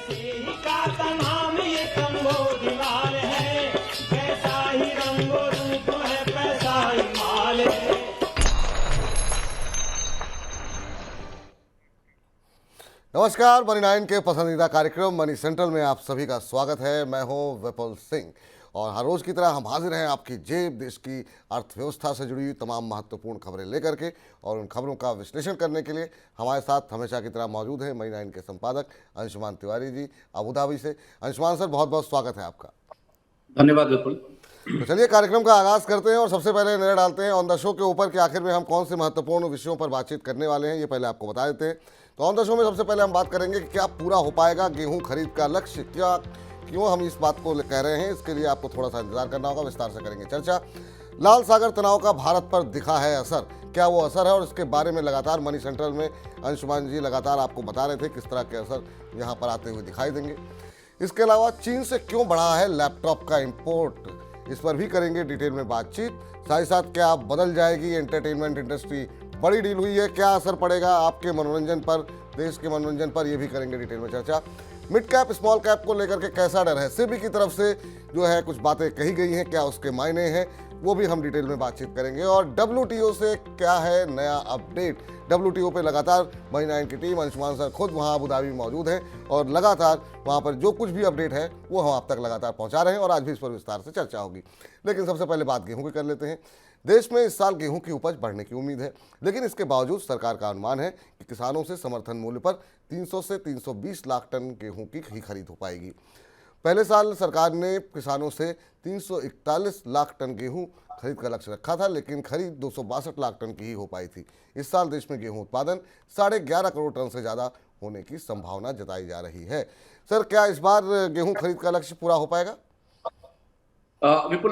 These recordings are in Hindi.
का नाम ये कंबोधिलाल है, कैसा ही रंगो रूप है पैसा ही माल है। नमस्कार, मनी नाइन के पसंदीदा कार्यक्रम मनी सेंट्रल में आप सभी का स्वागत है। मैं हूं विपुल सिंह और हर रोज की तरह हम हाजिर हैं आपकी जेब, देश की अर्थव्यवस्था से जुड़ी हुई तमाम महत्वपूर्ण खबरें लेकर के, और उन खबरों का विश्लेषण करने के लिए हमारे साथ हमेशा की तरह मौजूद हैं मनी नाइन के संपादक अंशुमान तिवारी जी अबू धाबी से। अंशुमान सर, बहुत बहुत स्वागत है आपका। धन्यवाद विपुल। तो चलिए कार्यक्रम का आगाज करते हैं और सबसे पहले नजर डालते हैं ऑन द शो के ऊपर कि आखिर में हम कौन से महत्वपूर्ण विषयों पर बातचीत करने वाले हैं, ये पहले आपको बता देते हैं। तो ऑन द शो में सबसे पहले हम बात करेंगे कि क्या पूरा हो पाएगा गेहूं खरीद का लक्ष्य, क्या क्यों हम इस बात को कह रहे हैं, इसके लिए आपको थोड़ा सा इंतजार करना होगा, विस्तार से करेंगे चर्चा। लाल सागर तनाव का भारत पर दिखा है असर, क्या वो असर है, और इसके बारे में लगातार मनी सेंट्रल में अंशुमान जी लगातार आपको बता रहे थे किस तरह के असर यहाँ पर आते हुए दिखाई देंगे। इसके अलावा चीन से क्यों बढ़ा है लैपटॉप का इम्पोर्ट, इस पर भी करेंगे डिटेल में बातचीत। साथ ही साथ क्या बदल जाएगी एंटरटेनमेंट इंडस्ट्री, बड़ी डील हुई है, क्या असर पड़ेगा आपके मनोरंजन पर, देश के मनोरंजन पर, ये भी करेंगे डिटेल में चर्चा। मिड कैप स्मॉल कैप को लेकर के कैसा डर है, सेबी की तरफ से जो है कुछ बातें कही गई हैं, क्या उसके मायने हैं, वो भी हम डिटेल में बातचीत करेंगे। और WTO से क्या है नया अपडेट, WTO पे लगातार मनी नाइन की टीम, अंशुमान सर खुद वहाँ अबू धाबी मौजूद हैं और लगातार वहाँ पर जो कुछ भी अपडेट है वो हम आप तक लगातार पहुँचा रहे हैं और आज भी इस पर विस्तार से चर्चा होगी। लेकिन सबसे पहले बात गेहूँ की कर लेते हैं। देश में इस साल गेहूं की उपज बढ़ने की उम्मीद है, लेकिन इसके बावजूद सरकार का अनुमान है कि किसानों से समर्थन मूल्य पर 300 से 320 लाख टन गेहूं की ही खरीद हो पाएगी। पहले साल सरकार ने किसानों से 341 लाख टन गेहूं खरीद का लक्ष्य रखा था, लेकिन खरीद 262 लाख टन की ही हो पाई थी। इस साल देश में गेहूं उत्पादन 11.5 करोड़ टन से ज़्यादा होने की संभावना जताई जा रही है। सर, क्या इस बार गेहूं खरीद का लक्ष्य पूरा हो पाएगा? विपुल,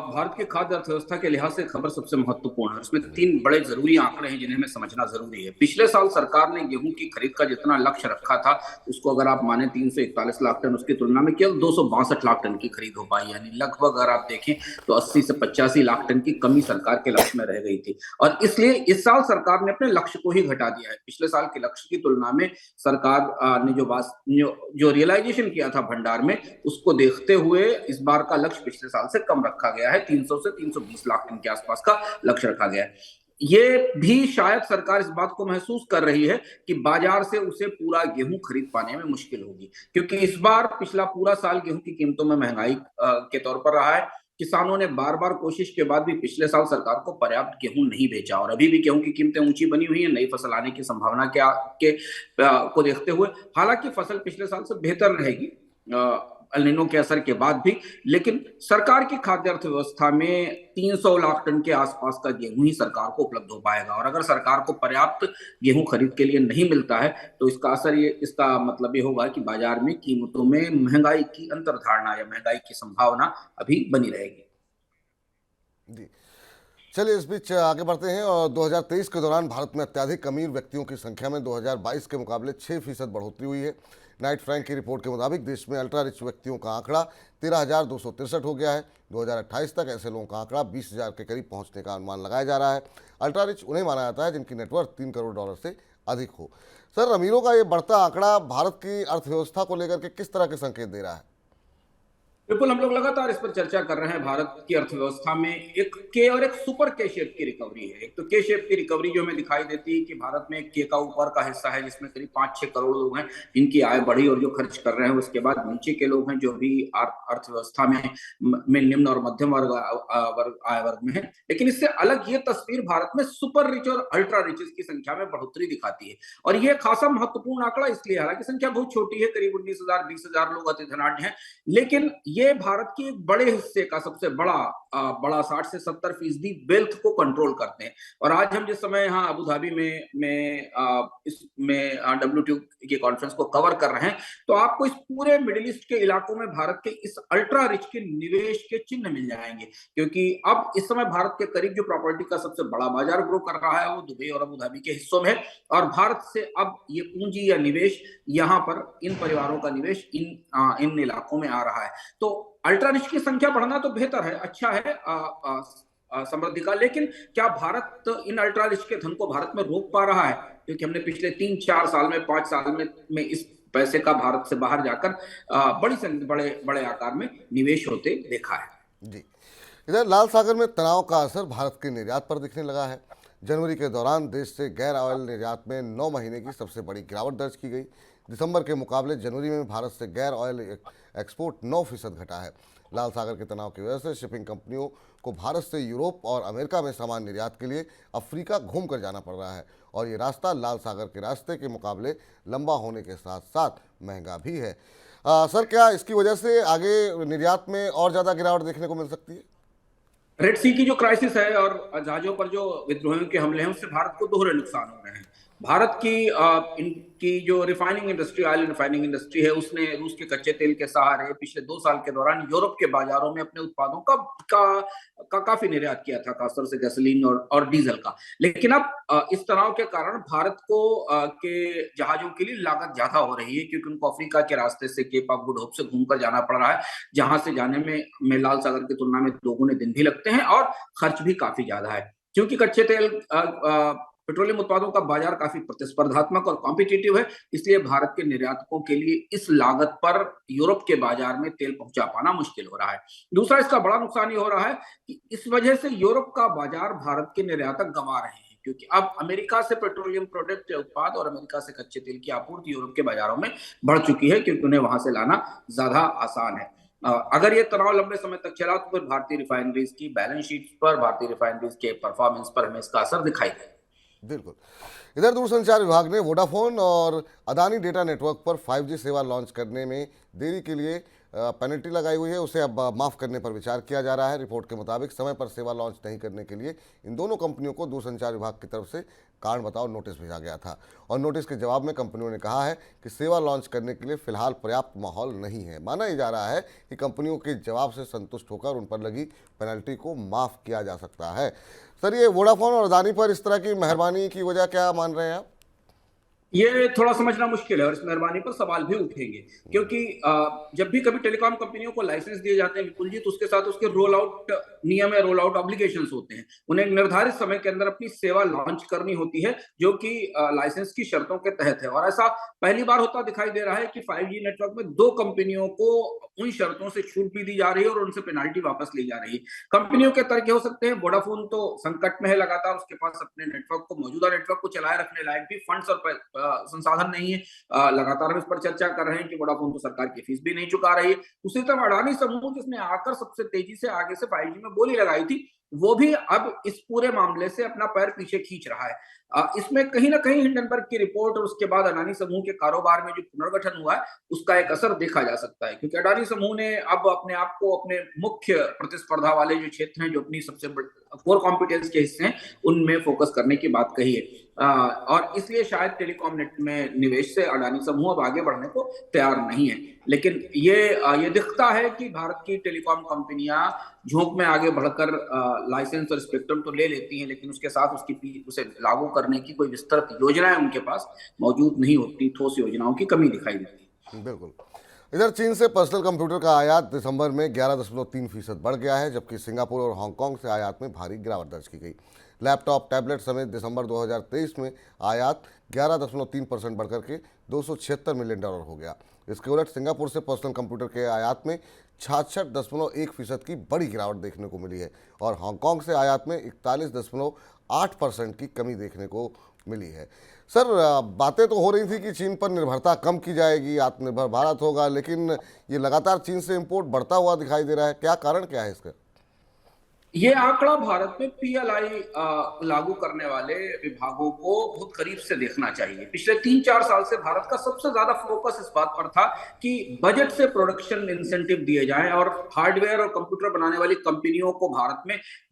भारत की खाद्य अर्थव्यवस्था के लिहाज से खबर सबसे महत्वपूर्ण है। उसमें 3 बड़े जरूरी आंकड़े हैं जिन्हें हमें समझना जरूरी है। पिछले साल सरकार ने गेहूं की खरीद का जितना लक्ष्य रखा था उसको अगर आप माने 341 लाख टन, उसकी तुलना में केवल 262 लाख टन की खरीद हो पाई, यानी लगभग अगर आप देखें तो 80 से 85 लाख टन की कमी सरकार के लक्ष्य में रह गई थी। और इसलिए इस साल सरकार ने अपने लक्ष्य को ही घटा दिया है। पिछले साल के लक्ष्य की तुलना में सरकार ने जो रियलाइजेशन किया था भंडार में, उसको देखते हुए इस बार का लक्ष्य पिछले साल से कम रखा गया है। 300 से 320 लाख टन के आसपास का लक्ष्य रखा गया है। ये भी शायद सरकार इस बात को महसूस कर रही है कि बाजार से उसे पूरा गेहूं खरीद पाने में मुश्किल होगी, क्योंकि इस बार पिछला पूरा साल गेहूं की कीमतों में महंगाई के तौर पर रहा है। किसानों ने बार बार कोशिश के बाद भी पिछले साल सरकार को पर्याप्त गेहूं नहीं बेचा और अभी भी गेहूं की कीमतें ऊंची बनी हुई है नई फसल आने की संभावना को देखते हुए। हालांकि फसल पिछले साल से बेहतर रहेगी एल नीनो के असर के बाद भी, लेकिन सरकार की खाद्य अर्थव्यवस्था में 300 लाख टन के आसपास का गेहूं ही सरकार को उपलब्ध हो पाएगा। और अगर सरकार को पर्याप्त गेहूं खरीद के लिए नहीं मिलता है तो इसका मतलब ये होगा कि बाजार में कीमतों में महंगाई की अंतर्धारणा या महंगाई की संभावना अभी बनी रहेगी। जी, चलिए इस बीच आगे बढ़ते हैं। और 2023 के दौरान भारत में अत्यधिक अमीर व्यक्तियों की संख्या में 2022 के मुकाबले 6% बढ़ोतरी हुई है। नाइट फ्रैंक की रिपोर्ट के मुताबिक देश में अल्ट्रा रिच व्यक्तियों का आंकड़ा 13,263 हो गया है। 2028 तक ऐसे लोगों का आंकड़ा 20,000 के करीब पहुंचने का अनुमान लगाया जा रहा है। अल्ट्रा रिच उन्हें माना जाता है जिनकी नेटवर्थ 3 करोड़ डॉलर से अधिक हो। सर, अमीरों का ये बढ़ता आंकड़ा भारत की अर्थव्यवस्था को लेकर के किस तरह के संकेत दे रहा है? बिल्कुल, हम लोग लगातार इस पर चर्चा कर रहे हैं। भारत की अर्थव्यवस्था में एक के और एक सुपर के शेप की रिकवरी है। एक तो के शेप की रिकवरी जो हमें दिखाई देती है कि भारत में के का ऊपर का हिस्सा है जिसमें करीब 5-6 करोड़ लोग हैं जिनकी आय बढ़ी और जो खर्च कर रहे हैं। उसके बाद नीचे के लोग हैं जो भी अर्थव्यवस्था में निम्न और मध्यम आय वर्ग में है। लेकिन इससे अलग ये तस्वीर भारत में सुपर रिच और अल्ट्रा रिचेस की संख्या में बढ़ोतरी दिखाती है। और ये खासा महत्वपूर्ण आंकड़ा इसलिए, हालांकि संख्या बहुत छोटी है, करीब 19,000-20,000 लोग अति धनाढ्य हैं, लेकिन ये भारत की एक बड़े हिस्से का सबसे बड़ा 60 से 70% वेल्थ को कंट्रोल करते हैं। और आज हम जिस समय यहाँ अबू धाबी में WTO की कॉन्फ्रेंस को कवर कर रहे हैं, तो आपको इस पूरे मिडिल ईस्ट के इलाकों में भारत के इस अल्ट्रा रिच के निवेश के चिन्ह मिल जाएंगे। क्योंकि अब इस समय भारत के करीब जो प्रॉपर्टी का सबसे बड़ा बाजार ग्रो कर रहा है वो दुबई और अबू धाबी के हिस्सों में है। और भारत से अब ये पूंजी या निवेश यहाँ पर इन परिवारों का निवेश इन इलाकों में आ रहा है। तो अल्ट्रा रिच की संख्या बढ़ना तो बेहतर है, अच्छा है समृद्धि का, लेकिन क्या भारत इन अल्ट्रा रिच के धन को भारत में रोक पा रहा है? क्योंकि हमने पिछले 3-4 साल में 5 साल में इस पैसे का भारत से बाहर जाकर बड़े बड़े आकार में निवेश होते देखा है। जी, इधर लाल सागर में तनाव का असर भारत के निर्यात पर दिखने लगा है। जनवरी के दौरान देश से गैर ऑयल निर्यात में 9 महीने की सबसे बड़ी गिरावट दर्ज की गई। दिसंबर के मुकाबले जनवरी में भारत से गैर ऑयल एक्सपोर्ट 9% घटा है। लाल सागर के तनाव की वजह से शिपिंग कंपनियों को भारत से यूरोप और अमेरिका में सामान निर्यात के लिए अफ्रीका घूम कर जाना पड़ रहा है, और ये रास्ता लाल सागर के रास्ते के मुकाबले लंबा होने के साथ साथ महंगा भी है। सर, क्या इसकी वजह से आगे निर्यात में और ज़्यादा गिरावट देखने को मिल सकती है? रेड सी की जो क्राइसिस है और जहाजों पर जो विद्रोहियों के हमले हैं, उससे भारत को दोहरे नुकसान हो रहे हैं। भारत की इनकी जो refining industry, oil refining industry है, उसने रूस के कच्चे तेल के सहारे पिछले 2 साल के दौरान यूरोप के बाजारों में अपने उत्पादों का काफी निर्यात किया था, खासतौर से गैसोलीन और डीजल का। लेकिन अब इस तनाव के कारण भारत को के जहाजों के लिए लागत ज्यादा हो रही है, क्योंकि उनको अफ्रीका के रास्ते से केप ऑफ गुड होप से घूमकर जाना पड़ रहा है, जहां से जाने में लाल सागर की तुलना में 2 गुने दिन भी लगते हैं और खर्च भी काफी ज्यादा है। क्योंकि कच्चे तेल पेट्रोलियम उत्पादों का बाजार काफी प्रतिस्पर्धात्मक और कॉम्पिटिटिव है, इसलिए भारत के निर्यातकों के लिए इस लागत पर यूरोप के बाजार में तेल पहुंचा पाना मुश्किल हो रहा है। दूसरा, इसका बड़ा नुकसान ये हो रहा है कि इस वजह से यूरोप का बाजार भारत के निर्यातक गंवा रहे हैं, क्योंकि अब अमेरिका से पेट्रोलियम प्रोडक्ट उत्पाद और अमेरिका से कच्चे तेल की आपूर्ति यूरोप के बाजारों में बढ़ चुकी है, क्योंकि उन्हें वहां से लाना ज्यादा आसान है। अगर ये तनाव लंबे समय तक चला तो फिर भारतीय रिफाइनरीज की बैलेंस शीट पर, भारतीय रिफाइनरीज के परफॉर्मेंस पर हमें इसका असर दिखाई देगा। बिल्कुल। इधर दूरसंचार विभाग ने वोडाफोन और अदानी डेटा नेटवर्क पर 5G सेवा लॉन्च करने में देरी के लिए पेनल्टी लगाई हुई है, उसे अब माफ़ करने पर विचार किया जा रहा है। रिपोर्ट के मुताबिक समय पर सेवा लॉन्च नहीं करने के लिए इन दोनों कंपनियों को दूरसंचार विभाग की तरफ से कारण बताओ नोटिस भेजा गया था, और नोटिस के जवाब में कंपनियों ने कहा है कि सेवा लॉन्च करने के लिए फिलहाल पर्याप्त माहौल नहीं है। माना ही जा रहा है कि कंपनियों के जवाब से संतुष्ट होकर उन पर लगी पेनल्टी को माफ़ किया जा सकता है। सर, ये वोडाफोन और अदानी पर इस तरह की मेहरबानी की वजह क्या मान रहे हैं आप? ये थोड़ा समझना मुश्किल है और इस मेहरबानी पर सवाल भी उठेंगे, क्योंकि जब भी कभी टेलीकॉम कंपनियों को लाइसेंस दिए जाते हैं विपुल जी, तो उसके साथ उसके रोल आउट नियम या रोल आउट ऑब्लिगेशंस होते हैं। उन्हें निर्धारित समय के अंदर अपनी सेवा लॉन्च करनी होती है, जो कि लाइसेंस की शर्तों के तहत है। और ऐसा पहली बार होता दिखाई दे रहा है कि 5G नेटवर्क में 2 कंपनियों को उन शर्तों से छूट भी दी जा रही है और उनसे पेनाल्टी वापस ली जा रही है। कंपनियों के तर्क हो सकते हैं, वोडाफोन तो संकट में है लगातार, उसके पास अपने नेटवर्क को, मौजूदा नेटवर्क को चलाए रखने लायक भी फंड्स और संसाधन नहीं है। लगातार हम इस पर चर्चा कर रहे हैं कि वोडाफोन तो सरकार की फीस भी नहीं चुका रही है। दूसरी तरफ अडानी समूह, जिसने आकर सबसे तेजी से आगे से 5G में बोली लगाई थी, वो भी अब इस पूरे मामले से अपना पैर पीछे खींच रहा है। इसमें कहीं ना कहीं हिंडनबर्ग की रिपोर्ट और उसके बाद अडानी समूह के कारोबार में जो पुनर्गठन हुआ है, उसका एक असर देखा जा सकता है, क्योंकि अडानी समूह ने अब अपने आप को अपने मुख्य प्रतिस्पर्धा वाले जो क्षेत्र हैं, जो अपनी सबसे कोर कॉम्पिटेंस के हिस्से हैं, उनमें फोकस करने की बात कही है। और इसलिए शायद टेलीकॉम नेट में निवेश से अडानी समूह अब आगे बढ़ने को तैयार नहीं है। लेकिन ये दिखता है कि भारत की टेलीकॉम कंपनियां झोंक में आगे बढ़कर लाइसेंस और स्पेक्ट्रम तो ले लेती हैं, लेकिन उसके साथ उसे लागू करने की कोई विस्तृत योजनाएं उनके पास मौजूद नहीं होती। ठोस योजनाओं की कमी दिखाई देती है। बिल्कुल। इधर चीन से पर्सनल कंप्यूटर का आयात दिसंबर में 11.3% बढ़ गया है, जबकि सिंगापुर और हांगकांग से आयात में भारी गिरावट दर्ज की गई। लैपटॉप, टैबलेट समेत दिसंबर 2023 में आयात 11.3% बढ़कर के $276 मिलियन हो गया। इसके उलट सिंगापुर से पर्सनल कंप्यूटर के आयात में 66.1% की बड़ी गिरावट देखने को मिली है, और हांगकांग से आयात में 41.8% की कमी देखने को मिली है। सर, बातें तो हो रही थी कि चीन पर निर्भरता कम की जाएगी, आत्मनिर्भर भारत होगा, लेकिन ये लगातार चीन से इंपोर्ट बढ़ता हुआ दिखाई दे रहा है। क्या कारण क्या है इसका? ये आंकड़ा भारत में PLI लागू करने वाले विभागों को बहुत करीब से देखना चाहिए। पिछले 3-4 साल से भारत का सबसे ज्यादा फोकस इस बात पर था कि बजट से प्रोडक्शन इंसेंटिव दिए जाएं और हार्डवेयर और कंप्यूटर बनाने वाली कंपनियों को भारत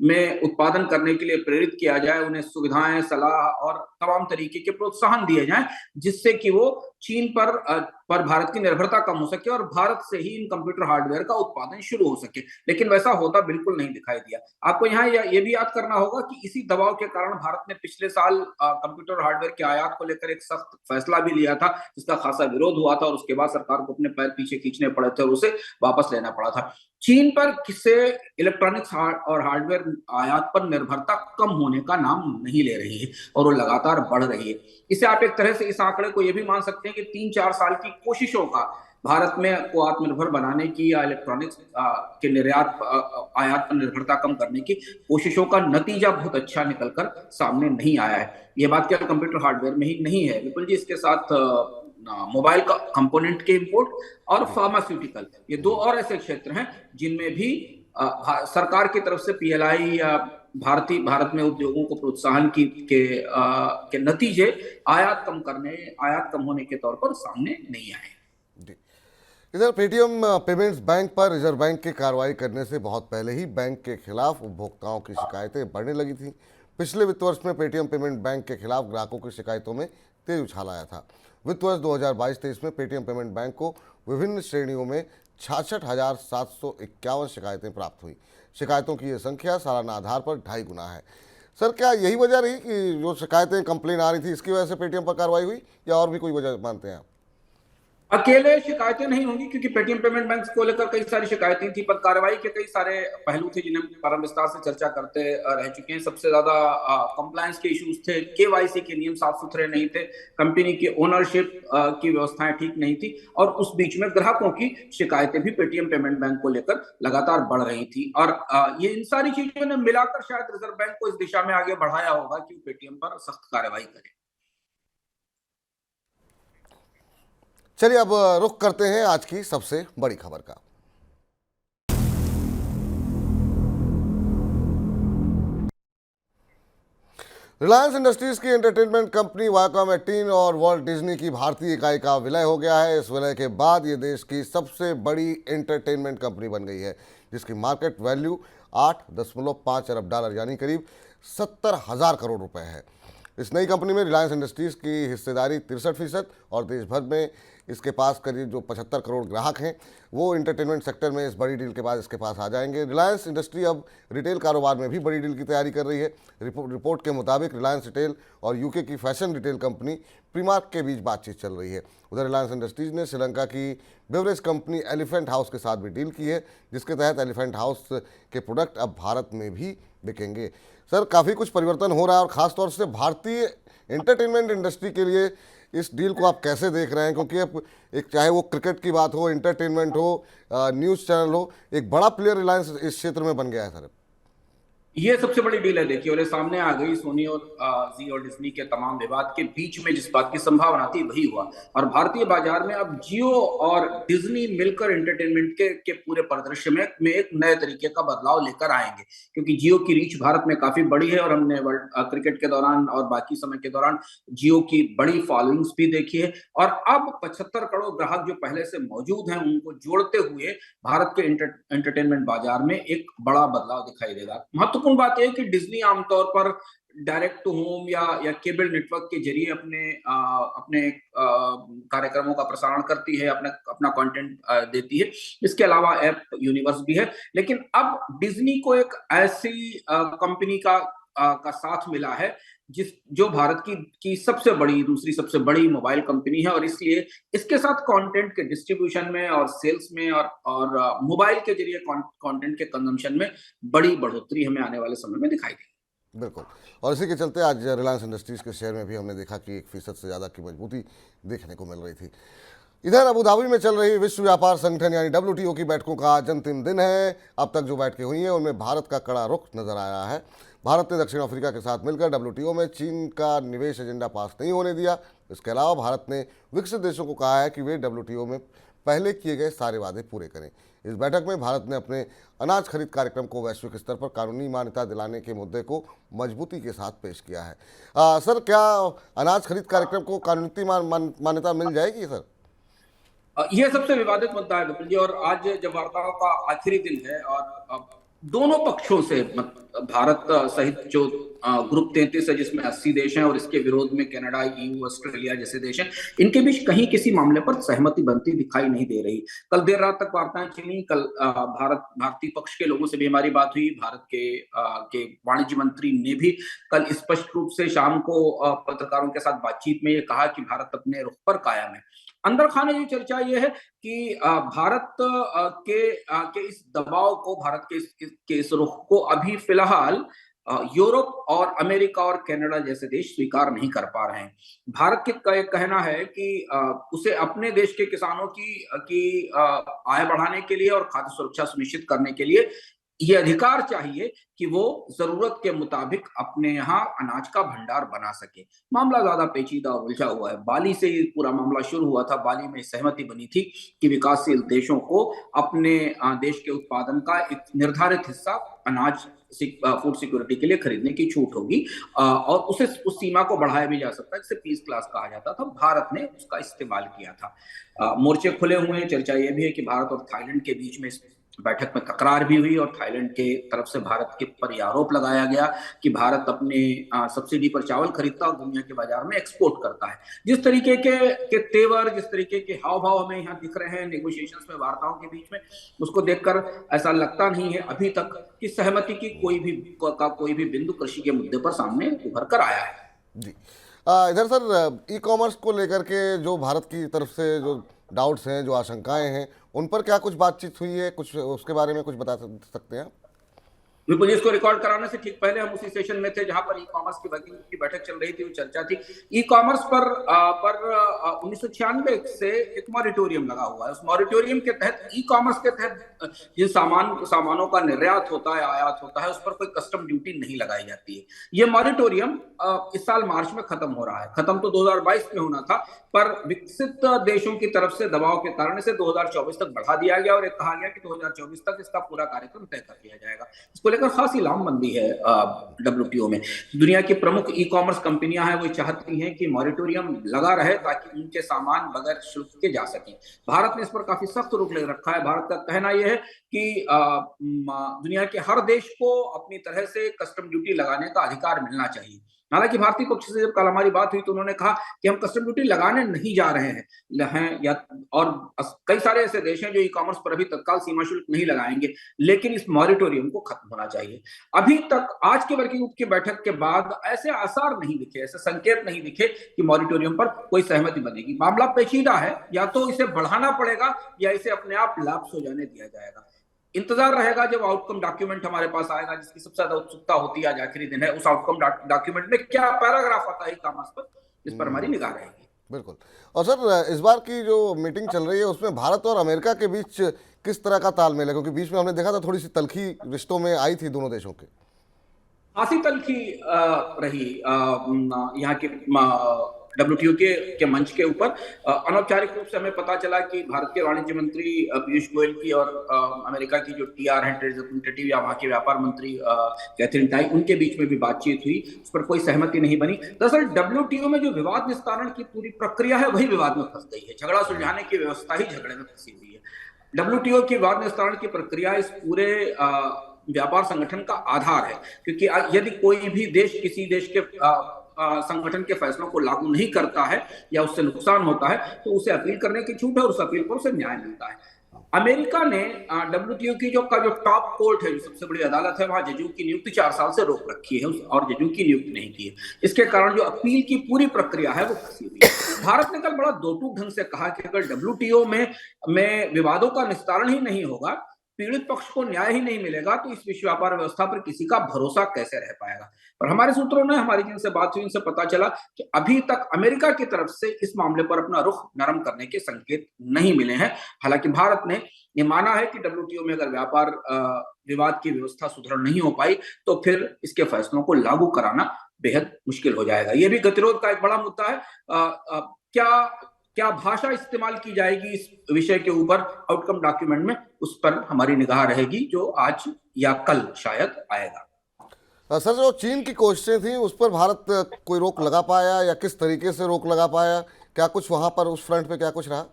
में उत्पादन करने के लिए प्रेरित किया जाए, उन्हें सुविधाएं, सलाह और तमाम तरीके के प्रोत्साहन दिए जाएं, जिससे कि वो चीन पर भारत की निर्भरता कम हो सके और भारत से ही इन कंप्यूटर हार्डवेयर का उत्पादन शुरू हो सके। लेकिन वैसा होता बिल्कुल नहीं दिखाई दिया। आपको यहाँ ये भी याद करना होगा कि इसी दबाव के कारण भारत ने पिछले साल कंप्यूटर हार्डवेयर के आयात को लेकर एक सख्त फैसला भी लिया था, जिसका खासा विरोध हुआ था और उसके बाद सरकार को अपने पैर पीछे खींचने पड़े थे और उसे वापस लेना पड़ा था। चीन पर किसी इलेक्ट्रॉनिक्स और हार्डवेयर आयात पर निर्भरता कम होने का नाम नहीं ले रही है और वो लगातार बढ़ रही है। इसे आप एक तरह से इस आंकड़े को ये भी मान सकते हैं कि 3-4 साल की कोशिशों का भारत में को आत्मनिर्भर बनाने की या इलेक्ट्रॉनिक्स के निर्यात आयात पर निर्भरता कम करने की कोशिशों का नतीजा बहुत अच्छा निकलकर सामने नहीं आया है। ये बात केवल कंप्यूटर हार्डवेयर में ही नहीं है विपुल जी, इसके साथ मोबाइल का कंपोनेंट के इंपोर्ट और फार्मास्यूटिकल, ये दो और ऐसे क्षेत्र हैं जिनमें भी सरकार की तरफ से पीएलआई या भारत में उद्योगों को प्रोत्साहन के नतीजे आयात कम होने के तौर पर सामने नहीं आए। इधर पेटीएम पेमेंट्स बैंक पर रिजर्व बैंक की कार्रवाई करने से बहुत पहले ही बैंक के खिलाफ उपभोक्ताओं की शिकायतें बढ़ने लगी थी। पिछले वित्त वर्ष में पेटीएम पेमेंट बैंक के खिलाफ ग्राहकों की शिकायतों में तेज उछाल आया था। वित्त वर्ष 2022-23 में पेटीएम पेमेंट बैंक को विभिन्न श्रेणियों में 66,751 शिकायतें प्राप्त हुई। शिकायतों की यह संख्या सालाना आधार पर 2.5 गुना है। सर, क्या यही वजह रही कि जो शिकायतें कंप्लेन आ रही थी इसकी वजह से पेटीएम पर कार्रवाई हुई, या और भी कोई वजह मानते हैं आप? अकेले शिकायतें नहीं होंगी, क्योंकि पेटीएम पेमेंट बैंक को लेकर कई सारी शिकायतें थी, पर कार्रवाई के कई सारे पहलू थे जिन्हें परम विस्तार से चर्चा करते रह चुके हैं। सबसे ज्यादा कंप्लायंस के इश्यूज थे, केवाईसी के नियम साफ सुथरे नहीं थे, कंपनी की ओनरशिप की व्यवस्थाएं ठीक नहीं थी, और उस बीच में ग्राहकों की शिकायतें भी पेटीएम पेमेंट बैंक को लेकर लगातार बढ़ रही थी। और ये इन सारी चीजों ने मिलाकर शायद रिजर्व बैंक को इस दिशा में आगे बढ़ाया होगा कि पेटीएम पर सख्त कार्रवाई करे। चलिए अब रुख करते हैं आज की सबसे बड़ी खबर का। रिलायंस इंडस्ट्रीज की एंटरटेनमेंट कंपनी वायाकॉम 18 और वॉल्ट डिज्नी की भारतीय इकाई का विलय हो गया है। इस विलय के बाद ये देश की सबसे बड़ी एंटरटेनमेंट कंपनी बन गई है, जिसकी मार्केट वैल्यू 8.5 अरब डॉलर यानी करीब 70,000 करोड़ रुपए है। इस नई कंपनी में रिलायंस इंडस्ट्रीज की हिस्सेदारी 63% और देश भर में इसके पास करीब जो 75 करोड़ ग्राहक हैं वो एंटरटेनमेंट सेक्टर में इस बड़ी डील के बाद इसके पास आ जाएंगे। रिलायंस इंडस्ट्री अब रिटेल कारोबार में भी बड़ी डील की तैयारी कर रही है। रिपोर्ट के मुताबिक रिलायंस रिटेल और यूके की फैशन रिटेल कंपनी प्रीमार्क के बीच बातचीत चल रही है। उधर रिलायंस इंडस्ट्रीज ने श्रीलंका की बेवरेज कंपनी एलिफेंट हाउस के साथ भी डील की है, जिसके तहत एलिफेंट हाउस के प्रोडक्ट अब भारत में भी बिकेंगे। सर, काफ़ी कुछ परिवर्तन हो रहा है और ख़ासतौर से भारतीय एंटरटेनमेंट इंडस्ट्री के लिए इस डील को आप कैसे देख रहे हैं? क्योंकि अब एक चाहे वो क्रिकेट की बात हो, एंटरटेनमेंट हो, न्यूज़ चैनल हो, एक बड़ा प्लेयर रिलायंस इस क्षेत्र में बन गया है सर। ये सबसे बड़ी डील है। देखिए, और सामने आ गई सोनी और जी और डिज्नी के तमाम विवाद के बीच में जिस बात की संभावना थी वही हुआ, और भारतीय बाजार में अब जियो और डिज्नी मिलकर एंटरटेनमेंट के पूरे परिदृश्य में एक नए तरीके का बदलाव लेकर आएंगे, क्योंकि जियो की रीच भारत में काफी बड़ी है और हमने वर्ल्ड क्रिकेट के दौरान और बाकी समय के दौरान जियो की बड़ी फॉलोइंग्स भी देखी है। और अब 75 करोड़ ग्राहक जो पहले से मौजूद हैं उनको जोड़ते हुए भारत के एंटरटेनमेंट बाजार में एक बड़ा बदलाव दिखाई देगा। महत्वपूर्ण बात यह है कि डिज्नी आमतौर पर डायरेक्ट टू होम या केबल नेटवर्क के जरिए अपने कार्यक्रमों का प्रसारण करती है, अपना कंटेंट देती है। इसके अलावा ऐप यूनिवर्स भी है, लेकिन अब डिज्नी को एक ऐसी कंपनी का साथ मिला है जो भारत की दूसरी सबसे बड़ी मोबाइल कंपनी है, और इसलिए इसके साथ कंटेंट के डिस्ट्रीब्यूशन में और सेल्स में और मोबाइल के जरिए कंटेंट के कंजम्पशन में बड़ी बढ़ोतरी हमें आने वाले समय में दिखाई देगी। बिल्कुल, और इसी के चलते आज रिलायंस इंडस्ट्रीज के शेयर में भी हमने देखा कि 1% से ज़्यादा की मजबूती देखने को मिल रही थी। इधर अबू धाबी में चल रही विश्व व्यापार संगठन यानी WTO की बैठकों का आज अंतिम दिन है। अब तक जो बैठकें हुई हैं उनमें भारत का कड़ा रुख नजर आया है। भारत ने दक्षिण अफ्रीका के साथ मिलकर WTO में चीन का निवेश एजेंडा पास नहीं होने दिया। इसके अलावा भारत ने विकसित देशों को कहा है कि वे WTO में पहले किए गए सारे वादे पूरे करें। इस बैठक में भारत ने अपने अनाज खरीद कार्यक्रम को वैश्विक स्तर पर कानूनी मान्यता दिलाने के मुद्दे को मजबूती के साथ पेश किया है। सर, क्या अनाज खरीद कार्यक्रम को कानूनी मान्यता मिल जाएगी सर? यह सबसे विवादित मुद्दा है विपुल जी, और आज जब वार्ताओं का आखिरी दिन है और दोनों पक्षों से भारत सहित जो ग्रुप 33 है जिसमें 80 देश हैं और इसके विरोध में कनाडा, EU, ऑस्ट्रेलिया जैसे देश हैं, इनके बीच कहीं किसी मामले पर सहमति बनती दिखाई नहीं दे रही। कल देर रात तक वार्ताएं चली। कल भारतीय पक्ष के लोगों से भी हमारी बात हुई। भारत के वाणिज्य मंत्री ने भी कल स्पष्ट रूप से शाम को पत्रकारों के साथ बातचीत में ये कहा कि भारत अपने रुख पर कायम है। अंदर खाने की चर्चा यह है कि भारत के इस दबाव को, भारत के इस रुख को अभी फिलहाल यूरोप और अमेरिका और कनाडा जैसे देश स्वीकार नहीं कर पा रहे हैं। भारत का कहना है कि उसे अपने देश के किसानों की आय बढ़ाने के लिए और खाद्य सुरक्षा सुनिश्चित करने के लिए ये अधिकार चाहिए कि वो जरूरत के मुताबिक अपने यहाँ अनाज का भंडार बना सके। मामला ज्यादा पेचीदा और उलझा हुआ है। बाली से ये पूरा मामला शुरू हुआ था। बाली में सहमति बनी थी कि विकासशील देशों को अपने देश के उत्पादन का एक निर्धारित हिस्सा अनाज फूड सिक्योरिटी के लिए खरीदने की छूट होगी और उस सीमा को बढ़ाया भी जा सकता है, जिसे पीस क्लास कहा जाता था। भारत ने उसका इस्तेमाल किया था। मोर्चे खुले हुए हैं। चर्चा यह भी है कि भारत और थाईलैंड के बीच में बैठक में तकरार भी हुई और थाईलैंड के तरफ से भारत के पर आरोप लगाया गया कि भारत अपने सब्सिडी पर चावल खरीदता और दुनिया के बाजार में एक्सपोर्ट करता है। जिस तरीके के तेवर, जिस तरीके के हाव भाव हमें यहाँ दिख रहे हैं नेगोशिएशंस में, वार्ताओं के बीच में, उसको देखकर ऐसा लगता नहीं है अभी तक कि सहमति की कोई भी बिंदु कृषि के मुद्दे पर सामने उभर कर आया है। जी इधर सर ई कॉमर्स को लेकर के जो भारत की तरफ से जो डाउट्स हैं, जो आशंकाएं हैं, उन पर क्या कुछ बातचीत हुई है? कुछ उसके बारे में कुछ बता सकते हैं? विपुल जी, इसको रिकॉर्ड कराने से ठीक पहले हम उसी सेशन में थे जहां पर ई कॉमर्स की वर्किंग की बैठक चल रही थी, वो चर्चा थी। ई कॉमर्स पर 1996 से एक मॉरिटोरियम लगा हुआ है। उस मॉरिटोरियम के तहत, ई कॉमर्स के तहत जिन सामानों का निर्यात होता है, आयात होता है, उस पर कोई कस्टम ड्यूटी नहीं लगाई जाती है। ये मॉरिटोरियम इस साल मार्च में खत्म हो रहा है। खत्म तो 2022 में होना था, पर विकसित देशों की तरफ से दबाव के कारण इसे 2024 तक बढ़ा दिया गया और ये कहा गया कि 2024 तक इसका पूरा कार्यक्रम तय कर लिया जाएगा। इसको लेकर खासी लामबंदी है WTO में। दुनिया की प्रमुख ई कॉमर्स कंपनियां हैं, वो चाहती हैं कि मॉरिटोरियम लगा रहे ताकि उनके सामान बगैर शुल्क के जा सके। भारत ने इस पर काफी सख्त रुख ले रखा है। भारत का कहना यह है कि दुनिया के हर देश को अपनी तरह से कस्टम ड्यूटी लगाने का अधिकार मिलना चाहिए। हालांकि भारतीय पक्ष से जब कल हमारी बात हुई तो उन्होंने कहा कि हम कस्टम ड्यूटी लगाने नहीं जा रहे हैं और कई सारे ऐसे देश हैं जो ई कॉमर्स पर अभी तत्काल सीमा शुल्क नहीं लगाएंगे, लेकिन इस मॉरिटोरियम को खत्म होना चाहिए। अभी तक आज के वर्किंग ग्रुप की बैठक के बाद ऐसे आसार नहीं दिखे, ऐसे संकेत नहीं दिखे कि मॉरिटोरियम पर कोई सहमति बनेगी। मामला पेचीदा है, या तो इसे बढ़ाना पड़ेगा या इसे अपने आप लैप्स हो जाने दिया जाएगा। इंतजार रहेगा जब आउटकम डॉक्यूमेंट हमारे पास आएगा, जिसकी सबसे ज्यादा उत्सुकता होती है। आज आखिरी दिन है। उस आउटकम डॉक्यूमेंट में क्या पैराग्राफ आता है ई कॉमर्स पर, इस पर हमारी निगाह रहेगी। बिल्कुल। और सर, इस बार की जो मीटिंग चल रही है उसमें भारत और अमेरिका के बीच किस तरह का तालमेल है? क्योंकि बीच में हमने देखा था थोड़ी सी तल्खी रिश्तों में आई थी दोनों देशों के। खासी तल्खी रही यहाँ के WTO के मंच के ऊपर। अनौपचारिक रूप से हमें पता चला कि भारत के वाणिज्य मंत्री पीयूष गोयल की और अमेरिका की जो TR है, ट्रेड रिप्रेजेंटेटिव, या वहां के व्यापार मंत्री कैथरीन टाई, उनके बीच में भी बातचीत हुई। उस पर कोई सहमति नहीं बनी। दरअसल WTO में जो विवाद निस्तारण की पूरी प्रक्रिया है वही विवाद में फंस गई है। झगड़ा सुलझाने की व्यवस्था ही झगड़े में फंसी हुई है। WTO की विवाद निस्तारण की प्रक्रिया इस पूरे व्यापार संगठन का आधार है, क्योंकि यदि कोई भी देश किसी देश के संगठन के फैसलों को लागू नहीं करता है या उससे नुकसान होता है तो उसे अपील करने की छूट है और उस अपील पर उसे न्याय मिलता है। अमेरिका ने WTO की जो टॉप कोर्ट है, जो सबसे बड़ी अदालत है, वहां जजों की नियुक्ति 4 साल से रोक रखी है और जजों की नियुक्ति नहीं की है। इसके कारण जो अपील की पूरी प्रक्रिया है वो फंसी हुई है। भारत ने कल बड़ा दोटूक ढंग से कहा कि अगर WTO में विवादों का निस्तारण ही नहीं होगा, पीड़ित पक्ष को न्याय ही नहीं मिलेगा, तो इस विश्व व्यापार व्यवस्था पर किसी का भरोसा कैसे रह पाएगा। और हमारे सूत्रों ने, हमारी जिनसे बात हुई, उनसे पता चला कि अभी तक अमेरिका की तरफ से इस मामले पर अपना रुख नरम करने के संकेत नहीं मिले हैं। हालांकि भारत ने ये माना है कि WTO में अगर व्यापार विवाद की व्यवस्था सुदृढ़ नहीं हो पाई तो फिर इसके फैसलों को लागू कराना बेहद मुश्किल हो जाएगा। ये भी गतिरोध का एक बड़ा मुद्दा है। क्या भाषा इस्तेमाल की जाएगी इस विषय के ऊपर आउटकम डॉक्यूमेंट में, उस पर हमारी निगाह रहेगी, जो आज या कल शायद आएगा। सर, जो चीन की कोशिशें थी उस पर भारत कोई रोक लगा पाया या किस तरीके से रोक लगा पाया? क्या कुछ वहां पर उस फ्रंट पे क्या कुछ रहा?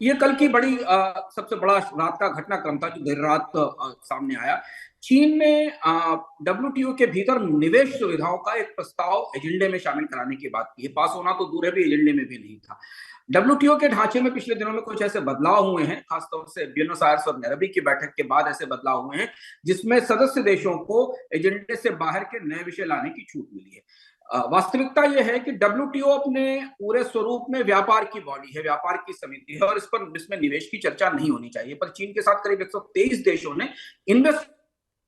ये कल की बड़ी सबसे बड़ा रात का घटनाक्रम था जो देर रात सामने आया। चीन ने WTO के भीतर निवेश सुविधाओं का एक प्रस्ताव एजेंडे में शामिल कराने की बात की है। पास होना तो दूर है, भी एजेंडे में भी नहीं था। WTO के ढांचे में पिछले दिनों में कुछ ऐसे बदलाव हुए हैं, खासतौर से ब्यूनस आयर्स और नैरोबी की बैठक के बाद ऐसे बदलाव हुए हैं जिसमें सदस्य देशों को एजेंडे से बाहर के नए विषय लाने की छूट मिली है। वास्तविकता यह है कि WTO अपने पूरे स्वरूप में व्यापार की बॉडी है, व्यापार की समिति है, और इसमें निवेश की चर्चा नहीं होनी चाहिए। पर चीन के साथ करीब 123 देशों ने इन्वेस्ट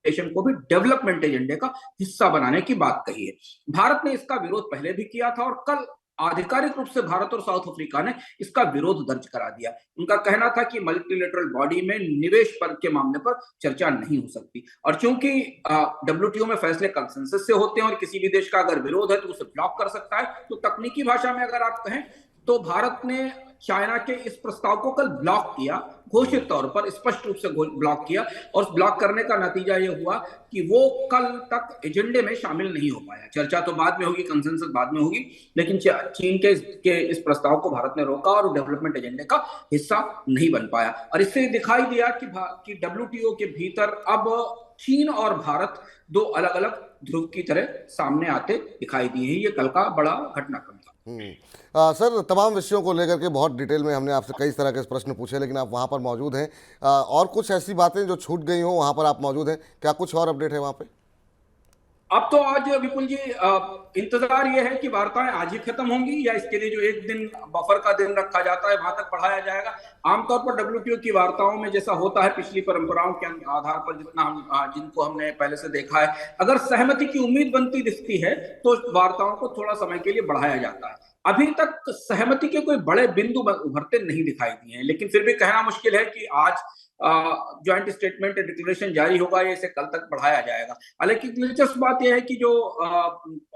को भी डेवलपमेंट एजेंडे का हिस्सा बनाने की बात कही है। भारत ने इसका विरोध पहले भी किया था और कल आधिकारिक रूप से भारत और साउथ अफ्रीका ने इसका विरोध दर्ज करा दिया। उनका कहना था कि मल्टीलेटरल बॉडी में निवेश पर के मामले पर चर्चा नहीं हो सकती और चूंकि डब्ल्यूटीओ में फैसले कंसेंसस से होते हैं और किसी भी देश का अगर विरोध है तो उसे ब्लॉक कर सकता है, तो तकनीकी भाषा में अगर आप कहें तो भारत ने चाइना के इस प्रस्ताव को कल ब्लॉक किया, घोषित तौर पर स्पष्ट रूप से ब्लॉक किया और उस ब्लॉक करने का नतीजा यह हुआ कि वो कल तक एजेंडे में शामिल नहीं हो पाया। चर्चा तो बाद में होगी, कंसेंसस बाद में होगी, लेकिन चीन के इस प्रस्ताव को भारत ने रोका और डेवलपमेंट एजेंडे का हिस्सा नहीं बन पाया और इससे दिखाई दिया कि डब्ल्यूटीओ के भीतर अब चीन और भारत दो अलग अलग ध्रुव की तरह सामने आते दिखाई दिए हैं। ये कल का बड़ा घटनाक्रम था। सर, तमाम विषयों को लेकर के बहुत डिटेल में हमने आपसे कई तरह के प्रश्न पूछे, लेकिन आप वहाँ पर मौजूद हैं। और कुछ ऐसी बातें जो छूट गई हो वहाँ पर आप मौजूद हैं, क्या कुछ और अपडेट है वहाँ पे? अब तो आज विपुल जी इंतजार ये है कि वार्ताएं आज ही खत्म होंगी या इसके लिए जो एक दिन बफर का दिन रखा जाता है वहां तक बढ़ाया जाएगा। आमतौर पर डब्ल्यूटीओ की वार्ताओं में जैसा होता है पिछली परंपराओं के आधार पर जिनको हमने पहले से देखा है, अगर सहमति की उम्मीद बनती दिखती है तो वार्ताओं को थोड़ा समय के लिए बढ़ाया जाता है। अभी तक सहमति के कोई बड़े बिंदु उभरते नहीं दिखाई दिए हैं, लेकिन फिर भी कहना मुश्किल है कि आज ज्वाइंट स्टेटमेंट डिक्लेरेशन जारी होगा या इसे कल तक बढ़ाया जाएगा। हालांकि दिलचस्प बात यह है कि जो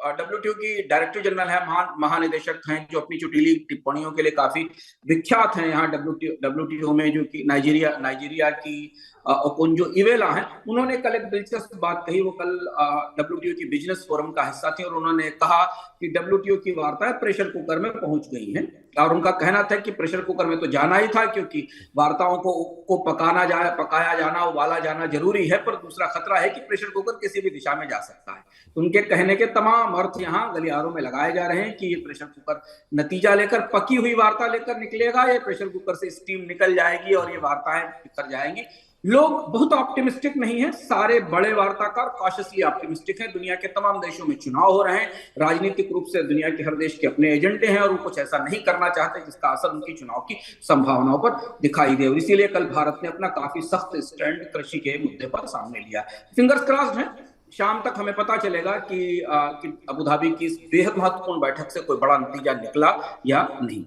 डब्ल्यूटीओ की डायरेक्टर जनरल है, महानिदेशक हैं, जो अपनी चुटीली टिप्पणियों के लिए काफी विख्यात हैं यहाँ डब्ल्यूटीओ में, जो कि नाइजीरिया की ओकोंजो इवेला हैं, उन्होंने कल एक दिलचस्प बात कही। वो कल डब्ल्यूटीओ की बिजनेस फोरम का हिस्सा थी और उन्होंने कहा कि डब्ल्यूटीओ की वार्ताएं प्रेशर कुकर में पहुंच गई हैं और उनका कहना था कि प्रेशर कुकर में तो जाना ही था, क्योंकि वार्ताओं को पकाया जाना, उबाला जाना जरूरी है, पर दूसरा खतरा है कि प्रेशर कुकर किसी भी दिशा में जा सकता है। तो उनके कहने के तमाम अर्थ यहाँ गलियारों में लगाए जा रहे हैं कि ये प्रेशर कुकर नतीजा लेकर, पकी हुई वार्ता लेकर निकलेगा, ये प्रेशर कुकर से स्टीम निकल जाएगी और ये वार्ताएं बिखर जाएंगी। लोग बहुत ऑप्टिमिस्टिक नहीं है, सारे बड़े वार्ताकार कॉशियसली ऑप्टिमिस्टिक हैं। दुनिया के तमाम देशों में चुनाव हो रहे हैं, राजनीतिक रूप से दुनिया के हर देश के अपने एजेंडे हैं और वो कुछ ऐसा नहीं करना चाहते जिसका असर उनकी चुनाव की संभावनाओं पर दिखाई दे। और इसीलिए कल भारत ने अपना काफी सख्त स्टैंड कृषि के मुद्दे पर सामने लिया। फिंगर्स क्रॉस्ड है, शाम तक हमें पता चलेगा कि अबू धाबी की इस बेहद महत्वपूर्ण बैठक से कोई बड़ा नतीजा निकला या नहीं।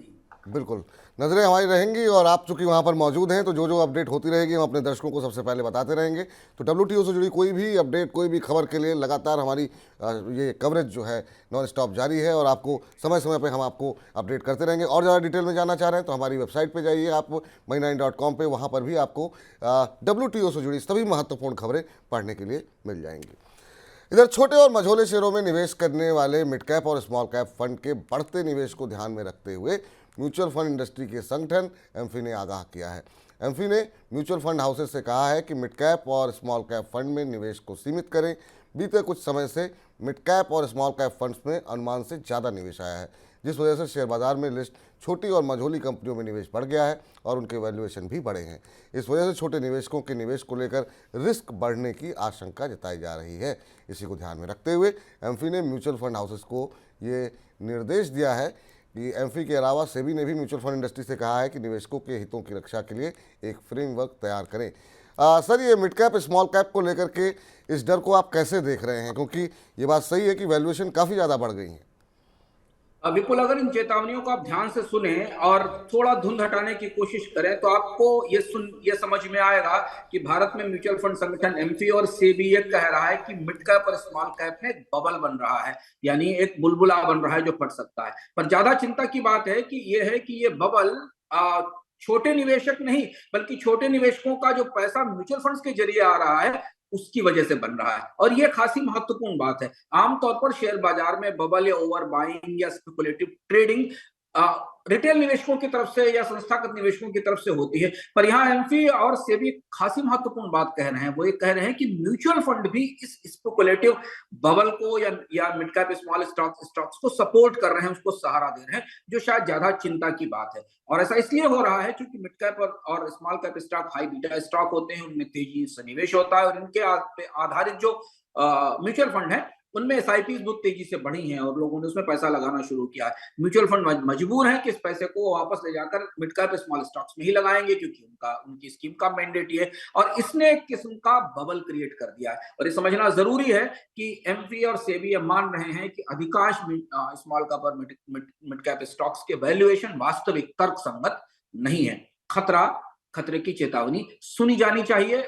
बिल्कुल, नज़रें हमारी रहेंगी और आप चूंकि वहाँ पर मौजूद हैं तो जो जो अपडेट होती रहेगी हम अपने दर्शकों को सबसे पहले बताते रहेंगे। तो डब्ल्यूटीओ से जुड़ी कोई भी अपडेट, कोई भी खबर के लिए लगातार हमारी ये कवरेज जो है नॉन स्टॉप जारी है और आपको समय समय पर हम आपको अपडेट करते रहेंगे। और ज़्यादा डिटेल में जानना चाह रहे हैं तो हमारी वेबसाइट पर जाइए आप my9.com पे, वहाँ पर भी आपको डब्ल्यूटीओ से जुड़ी सभी महत्वपूर्ण खबरें पढ़ने के लिए मिल जाएंगी। इधर छोटे और मझोले शेयरों में निवेश करने वाले मिड कैप और स्मॉल कैप फंड के बढ़ते निवेश को ध्यान में रखते हुए म्यूचुअल फंड इंडस्ट्री के संगठन एम्फी ने आगाह किया है। एम्फी ने म्यूचुअल फंड हाउसेस से कहा है कि मिड कैप और स्मॉल कैप फंड में निवेश को सीमित करें। बीते कुछ समय से मिड कैप और स्मॉल कैप फंड्स में अनुमान से ज़्यादा निवेश आया है, जिस वजह से शेयर बाजार में लिस्ट छोटी और मझोली कंपनियों में निवेश बढ़ गया है और उनके वैल्यूएशन भी बढ़े हैं। इस वजह से छोटे निवेशकों के निवेश को लेकर रिस्क बढ़ने की आशंका जताई जा रही है। इसी को ध्यान में रखते हुए एम्फी ने म्यूचुअल फंड हाउसेस को ये निर्देश दिया है कि एम्फी के अलावा सेबी ने भी म्यूचुअल फंड इंडस्ट्री से कहा है कि निवेशकों के हितों की रक्षा के लिए एक फ्रेमवर्क तैयार करें। सर, ये मिड कैप स्मॉल कैप को लेकर के इस डर को आप कैसे देख रहे हैं, क्योंकि ये बात सही है कि वैल्यूएशन काफ़ी ज़्यादा बढ़ गई है। विपुल, अगर इन चेतावनियों को आप ध्यान से सुने और थोड़ा धुंध हटाने की कोशिश करें तो आपको ये समझ में आएगा कि भारत में म्यूचुअल फंड संगठन एम्फी और सेबी ये कह रहा है कि मिड कैप और स्मॉल कैप में एक बबल बन रहा है, यानी एक बुलबुला बन रहा है जो फट सकता है। पर ज्यादा चिंता की बात है कि ये बबल छोटे निवेशक नहीं बल्कि छोटे निवेशकों का जो पैसा म्यूचुअल फंड्स के जरिए आ रहा है उसकी वजह से बन रहा है और ये खासी महत्वपूर्ण बात है। आमतौर पर शेयर बाजार में बबल या ओवर बाइंग या स्पेकुलेटिव ट्रेडिंग रिटेल निवेशकों की तरफ से या संस्थागत निवेशकों की तरफ से होती है, पर यहाँ एम्फी और सेबी खासी महत्वपूर्ण बात कह रहे हैं। वो ये कह रहे हैं कि म्यूचुअल फंड भी इस स्पेकुलेटिव बबल को या मिड कैप स्मॉल स्टॉक्स को सपोर्ट कर रहे हैं, उसको सहारा दे रहे हैं, जो शायद ज्यादा चिंता की बात है। और ऐसा इसलिए हो रहा है क्योंकि मिड कैप और small cap stock high beta stock होते हैं, उनमें तेजी से निवेश होता है और इनके आधारित जो म्यूचुअल फंड है उनमें एसआईपी बहुत तेजी से बढ़ी हैं और लोगों ने उसमें पैसा लगाना शुरू किया है। म्यूचुअल फंड मजबूर हैं कि इस पैसे को वापस ले जाकर मिड कैप स्मॉल स्टॉक्स में ही लगाएंगे, क्योंकि उनकी स्कीम का मैंडेट ये है, और इसने एक किस्म का बबल क्रिएट कर दिया है। और ये समझना जरूरी है कि एमपी और सेबी ये मान रहे हैं कि अधिकांश स्मॉल कैप और मिड कैप स्टॉक्स के वैल्यूएशन वास्तविक तर्क संगत नहीं है। खतरे की चेतावनी सुनी जानी चाहिए।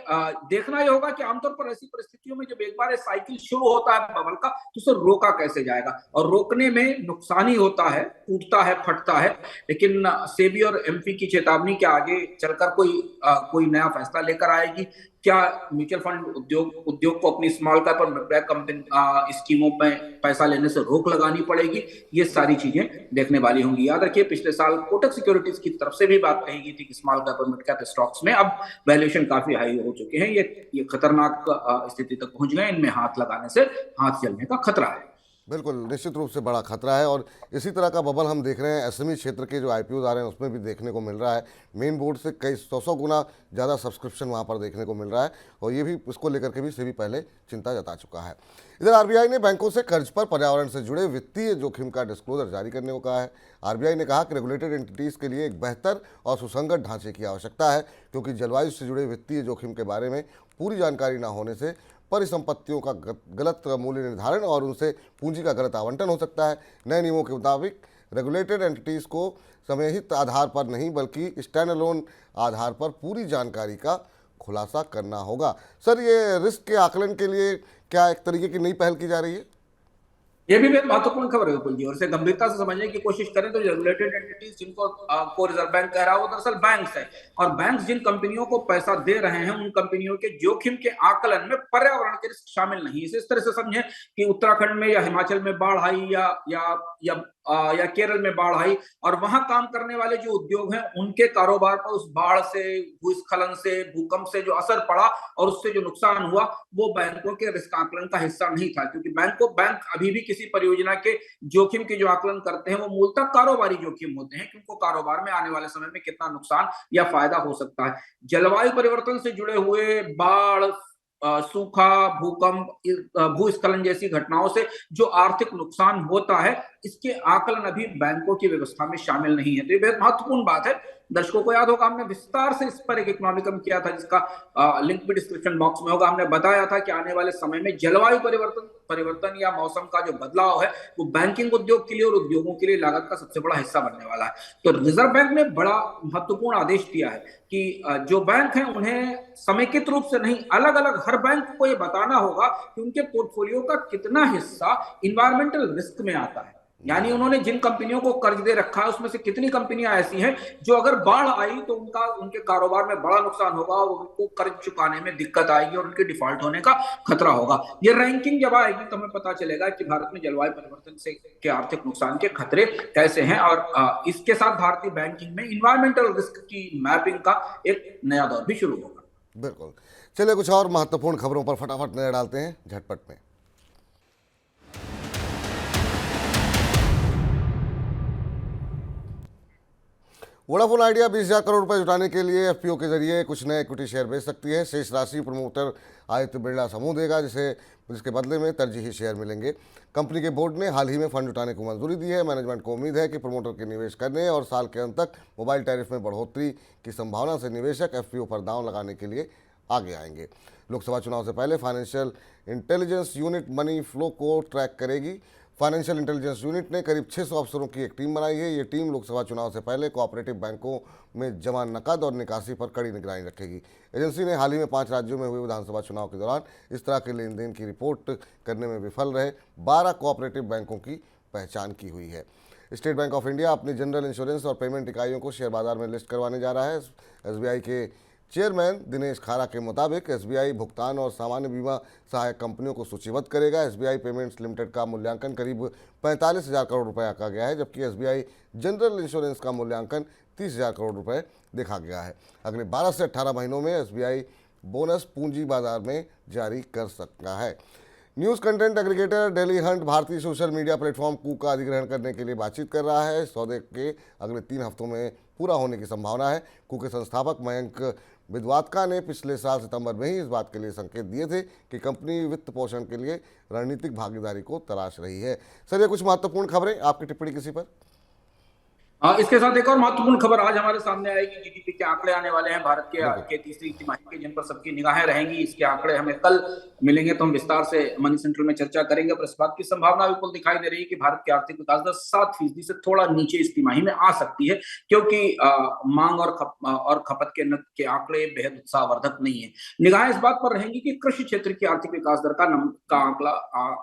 देखना यह होगा कि आमतौर पर ऐसी परिस्थितियों में जब एक बार साइकिल शुरू होता है बबल का, तो उसे रोका कैसे जाएगा, और रोकने में नुकसान ही होता है, टूटता है, फटता है। लेकिन सेबी और एमपी की चेतावनी के आगे चलकर कोई नया फैसला लेकर आएगी? क्या म्यूचुअल फंड उद्योग को अपनी स्मॉल कैप और मिड कैप कंपनी स्कीमों में पैसा लेने से रोक लगानी पड़ेगी? ये सारी चीजें देखने वाली होंगी। याद रखिए, पिछले साल कोटक सिक्योरिटीज की तरफ से भी बात कही गई थी कि स्मॉल कैप और मिड कैप स्टॉक्स में अब वैल्यूएशन काफी हाई हो चुके हैं, ये खतरनाक स्थिति तक पहुंच गए, इनमें हाथ लगाने से हाथ जलने का खतरा है। बिल्कुल, निश्चित रूप से बड़ा खतरा है। और इसी तरह का बबल हम देख रहे हैं एसएमई क्षेत्र के जो आईपीओ आ रहे हैं उसमें भी देखने को मिल रहा है। मेन बोर्ड से कई 100 गुना ज़्यादा सब्सक्रिप्शन वहाँ पर देखने को मिल रहा है, और ये भी इसको लेकर के भी सेबी पहले चिंता जता चुका है। इधर आरबीआई ने बैंकों से कर्ज पर पर्यावरण से जुड़े वित्तीय जोखिम का डिस्क्लोजर जारी करने को कहा है। आरबीआई ने कहा कि रेगुलेटेड एंटिटीज़ के लिए एक बेहतर और सुसंगत ढांचे की आवश्यकता है, क्योंकि जलवायु से जुड़े वित्तीय जोखिम के बारे में पूरी जानकारी न होने से परिसंपत्तियों का गलत मूल्य निर्धारण और उनसे पूंजी का गलत आवंटन हो सकता है। नए नियमों के मुताबिक रेगुलेटेड एंटिटीज़ को समयहित आधार पर नहीं बल्कि स्टैंड अलोन आधार पर पूरी जानकारी का खुलासा करना होगा। सर, ये रिस्क के आकलन के लिए क्या एक तरीके की नई पहल की जा रही है? ये भी बेहद महत्वपूर्ण खबर है विपुल जी, और इसे गंभीरता से समझने की कोशिश करें तो रेगुलेटेड एंटिटीज जिनको को रिजर्व बैंक कह रहा है वो दरअसल बैंक्स है, और बैंक्स जिन कंपनियों को पैसा दे रहे हैं उन कंपनियों के जोखिम के आकलन में पर्यावरण के रिस्क शामिल नहीं है। इस तरह से समझें कि उत्तराखंड में या हिमाचल में बाढ़ आई या केरल में बाढ़ आई, और वहां काम करने वाले जो उद्योग हैं उनके कारोबार पर उस बाढ़ से, भूस्खलन से, भूकंप से जो असर पड़ा और उससे जो नुकसान हुआ वो बैंकों के रिस्क आकलन का हिस्सा नहीं था, क्योंकि बैंक अभी भी किसी परियोजना के जोखिम के जो आकलन करते हैं वो मूलतः कारोबारी जोखिम होते हैं, कि उनको कारोबार में आने वाले समय में कितना नुकसान या फायदा हो सकता है। जलवायु परिवर्तन से जुड़े हुए बाढ़, सूखा, भूकंप, भूस्खलन जैसी घटनाओं से जो आर्थिक नुकसान होता है, इसके आकलन अभी बैंकों की व्यवस्था में शामिल नहीं है। तो ये बहुत महत्वपूर्ण बात है। दर्शकों को याद होगा हमने विस्तार से इस पर एक इकोनॉमिकम किया था, जिसका लिंक भी डिस्क्रिप्शन बॉक्स में होगा। हमने बताया था कि आने वाले समय में जलवायु परिवर्तन या मौसम का जो बदलाव है वो बैंकिंग उद्योग के लिए और उद्योगों के लिए लागत का सबसे बड़ा हिस्सा बनने वाला है। तो रिजर्व बैंक ने बड़ा महत्वपूर्ण आदेश दिया है कि जो बैंक हैं उन्हें समेकित रूप से नहीं, अलग अलग हर बैंक को ये बताना होगा कि उनके पोर्टफोलियो का कितना हिस्सा इन्वायरमेंटल रिस्क में आता है। यानी उन्होंने जिन कंपनियों को कर्ज दे रखा है उसमें से कितनी कंपनियां ऐसी हैं जो अगर बाढ़ आई तो उनके कारोबार में बड़ा नुकसान होगा और उनको कर्ज चुकाने में दिक्कत आएगी और उनके डिफॉल्ट होने का खतरा होगा। ये रैंकिंग जब आएगी तो हमें पता चलेगा कि भारत में जलवायु परिवर्तन से के आर्थिक नुकसान के खतरे कैसे हैं, और इसके साथ भारतीय बैंकिंग में इन्वायरमेंटल रिस्क की मैपिंग का एक नया दौर भी शुरू होगा। बिल्कुल, चलिए कुछ और महत्वपूर्ण खबरों पर फटाफट नजर डालते हैं झटपट में। वोडाफोन आइडिया 20,000 करोड़ रुपए जुटाने के लिए एफपीओ के जरिए कुछ नए इक्विटी शेयर बेच सकती है। शेष राशि प्रमोटर आदित्य बिरला समूह देगा, जिसके बदले में तरजीही शेयर मिलेंगे। कंपनी के बोर्ड ने हाल ही में फंड जुटाने को मंजूरी दी है। मैनेजमेंट को उम्मीद है कि प्रमोटर के निवेश करने और साल के अंत तक मोबाइल टैरिफ में बढ़ोतरी की संभावना से निवेशक एफपीओ पर दांव लगाने के लिए आगे आएंगे। लोकसभा चुनाव से पहले financial intelligence unit money flow को ट्रैक करेगी। फाइनेंशियल इंटेलिजेंस यूनिट ने करीब 600 अफसरों की एक टीम बनाई है। ये टीम लोकसभा चुनाव से पहले कोऑपरेटिव बैंकों में जमा नकद और निकासी पर कड़ी निगरानी रखेगी। एजेंसी ने हाल ही में 5 राज्यों में हुए विधानसभा चुनाव के दौरान इस तरह के लेन देन की रिपोर्ट करने में विफल रहे 12 कोऑपरेटिव बैंकों की पहचान की हुई है। स्टेट बैंक ऑफ इंडिया अपनी जनरल इंश्योरेंस और पेमेंट इकाइयों को शेयर बाजार में लिस्ट करवाने जा रहा है। एसबीआई के चेयरमैन दिनेश खारा के मुताबिक एसबीआई भुगतान और सामान्य बीमा सहायक कंपनियों को सूचीबद्ध करेगा। एसबीआई पेमेंट्स लिमिटेड का मूल्यांकन करीब 45,000 करोड़ रुपए आंका गया है, जबकि एसबीआई जनरल इंश्योरेंस का मूल्यांकन 30,000 करोड़ रुपए देखा गया है। अगले 12 से 18 महीनों में एसबीआई बोनस पूंजी बाजार में जारी कर सकता है। News content aggregator daily Hunt भारतीय सोशल मीडिया प्लेटफॉर्म कूक का अधिग्रहण करने के लिए बातचीत कर रहा है। सौदे के अगले 3 हफ्तों में पूरा होने की संभावना है। कूक के संस्थापक मयंक विद्वात्का ने पिछले साल सितंबर में ही इस बात के लिए संकेत दिए थे कि कंपनी वित्त पोषण के लिए रणनीतिक भागीदारी को तलाश रही है। सर, ये कुछ महत्वपूर्ण खबरें, आपकी टिप्पणी किसी पर? इसके साथ एक और महत्वपूर्ण खबर आज हमारे सामने आएगी। जीडीपी के आंकड़े आने वाले हैं भारत के तीसरी तिमाही के, जिन पर सबकी निगाहें रहेंगी। इसके आंकड़े हमें कल मिलेंगे तो हम विस्तार से मनी सेंट्रल में चर्चा करेंगे। पर इस बात की संभावना बिल्कुल दिखाई दे रही है कि भारत की आर्थिक विकास दर 7% से थोड़ा नीचे इस तिमाही में आ सकती है, क्योंकि मांग और खपत के आंकड़े बेहद उत्साहवर्धक नहीं है। निगाहें इस बात पर रहेंगी कि कृषि क्षेत्र की आर्थिक विकास दर का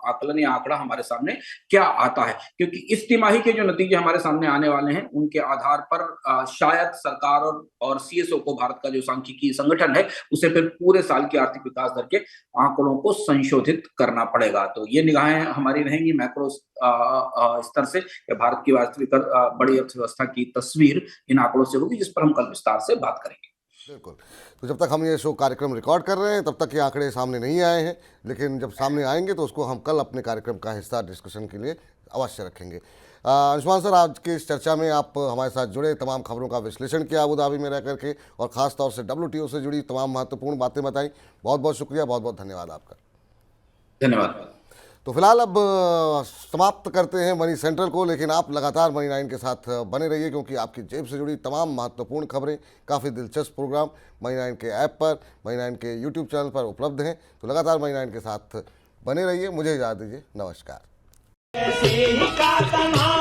आकलन या आंकड़ा हमारे सामने क्या आता है, क्योंकि इस तिमाही के जो नतीजे हमारे सामने आने वाले हैं उनके आधार पर शायद सरकार और सीएसओ को, भारत का जो सांख्यिकी संगठन है, उसे फिर पूरे साल की आर्थिक विकास दर के आंकड़ों को संशोधित करना पड़ेगा। तो ये निगाहें हमारी रहेंगी मैक्रो स्तर से, या भारत की वास्तविक बड़ी अर्थव्यवस्था की तस्वीर इन आंकड़ों से होगी, जिस पर हम कल विस्तार से बात करेंगे। बिल्कुल। तो जब तक हम ये शो कार्यक्रम रिकॉर्ड कर रहे हैं तब तक ये आंकड़े सामने नहीं आए हैं, लेकिन जब सामने आएंगे तो उसको हम कल अपने कार्यक्रम का हिस्सा डिस्कशन के लिए अवश्य रखेंगे। अंशुमान सर, आज की इस चर्चा में आप हमारे साथ जुड़े, तमाम खबरों का विश्लेषण किया अबू धाबी में रह करके, और ख़ास तौर से WTO से जुड़ी तमाम महत्वपूर्ण बातें बताई। बहुत बहुत शुक्रिया, बहुत बहुत धन्यवाद आपका। धन्यवाद। तो फिलहाल अब समाप्त करते हैं मनी सेंट्रल को, लेकिन आप लगातार मनी 9 के साथ बने रहिए, क्योंकि आपकी जेब से जुड़ी तमाम महत्वपूर्ण खबरें, काफ़ी दिलचस्प प्रोग्राम मनी 9 के ऐप पर, मनी 9 के YouTube चैनल पर उपलब्ध हैं। तो लगातार मनी 9 के साथ बने रहिए। मुझे इजाज़त दीजिए, नमस्कार। ऐसे ही का तमाम